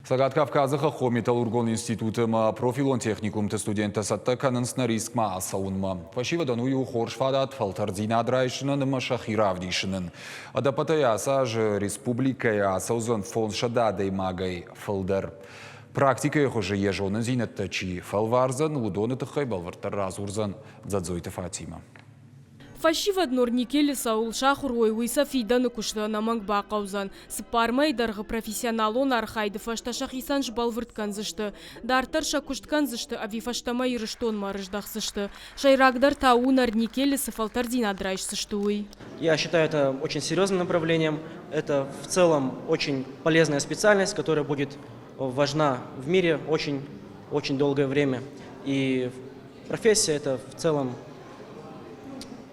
Сагат Кавказыха Металлургон институтыма профилон техникумты студента саттаканын снарискма асаунма. Фашивадан уйу хоршфадат фалтардина драйшынын машахиравдишынын. Адапатая асаж республикая асаузан фон шададей магай фалдар. Практика их уже ежонын зинаттачи фалварзан, удонытыхай балвартар разурзан дзадзойты Фатима. Фашивад Нурникели Саул Шахуруй Уиса Фидан Куштана Мангба Каузан. Спармай дарга профессионалон архайды фашташах исан жбалвырт канзышты. Дартар шакушткан зышты, ави фаштамай рыштон марыждах зышты. Шайрагдар тау Нарникели Сафалтардин адрайш сыштуй. Я считаю это очень серьезным направлением. Это в целом очень полезная специальность, которая будет важна в мире очень долгое время. И профессия это в целом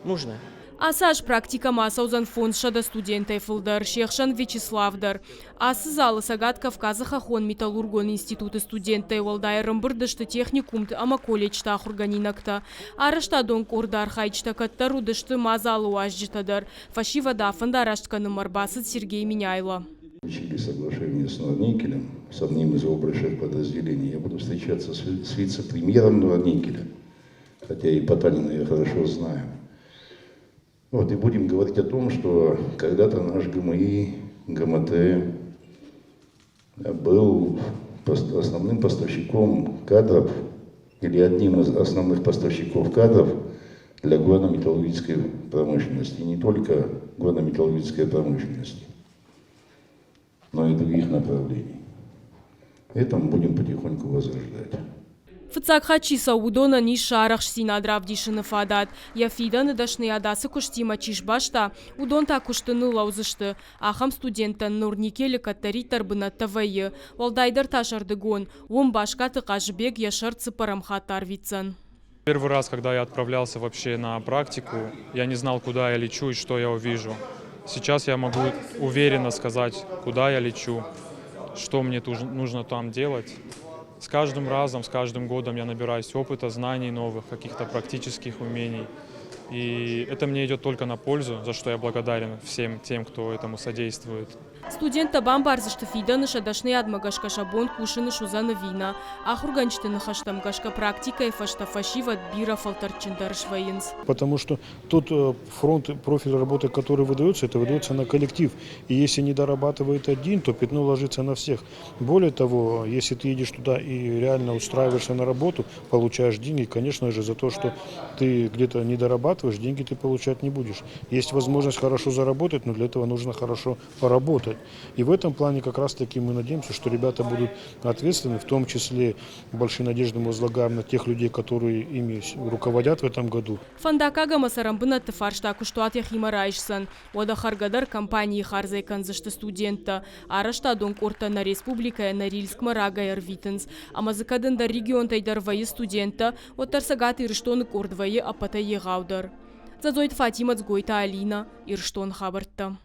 нужно. Асаж практика масаузан фонд шада студентай фылдар, Шехшан Вячеславдар. Асызалы Сагат Кавказа Хахон Металлургон институты студентай валдайрым бұрдышты техникумты ама колледжта ахурганинакта. Арышта донк ордар хайчта каттару дышты мазалы уажджитадар. Фашива дафанда араштқаны марбасыд Сергей Миняйло. Учили соглашение с Норникелем, с одним из его больших подразделений. Я буду встречаться с вице-премьером Норникеля, хотя и Потанина я хорошо знаю. Вот, и будем говорить о том, что когда-то наш ГМИ, ГМТ был основным поставщиком кадров или одним из основных поставщиков кадров для горно-металлургической промышленности. И не только горно-металлургической промышленности, но и других направлений. Это мы будем потихоньку возрождать. Фцакхачи Саудона ни шарах синадравдишины фадат. Я фиданы дашны адасы куштима чишбашта, удонта куштыны лаузышты. Ахам студенттан Нурникели каттаритар бына ТВЕ. Валдайдар ташардыгон, он башка тыкажбег яшар цыпарамхатар вицан. Первый раз, когда я отправлялся вообще на практику, я не знал, куда я лечу и что я увижу. Сейчас я могу уверенно сказать, куда я лечу, что мне нужно там делать. С каждым разом, с каждым годом я набираюсь опыта, знаний новых, каких-то практических умений. И это мне идет только на пользу, за что я благодарен всем тем, кто этому содействует. Студента бамбарзышты фиданы шадашны адмагашка шабон кушаны шузаны вина. Ахурганчтыны хаштамгашка практика и фаштафашива бира фалтарчиндарш военс. Потому что тот фронт, профиль работы, который выдается, это выдается на коллектив. И если не дорабатывает один, то пятно ложится на всех. Более того, если ты едешь туда и реально устраиваешься на работу, получаешь деньги, конечно же, за то, что ты где-то не дорабатываешь, деньги ты получать не будешь. Есть возможность хорошо заработать, но для этого нужно хорошо поработать. И в этом плане как раз таки мы надеемся, что ребята будут ответственны, в том числе большие надежды мы возлагаем на тех людей, которые ими руководят в этом году. Фандакага масарамбына тефарштаку что от яхима райшсан. Ода харгадар компании харзай канзышты студента. Арашта донк орта на республика на Рильск марага ярвитенс. А мазыкадында регион тайдарвайы студента. От тарсагат ирштон кордвайы апата егаудар. Задзойт Фатима Цгойта Алина ирштон хабарта.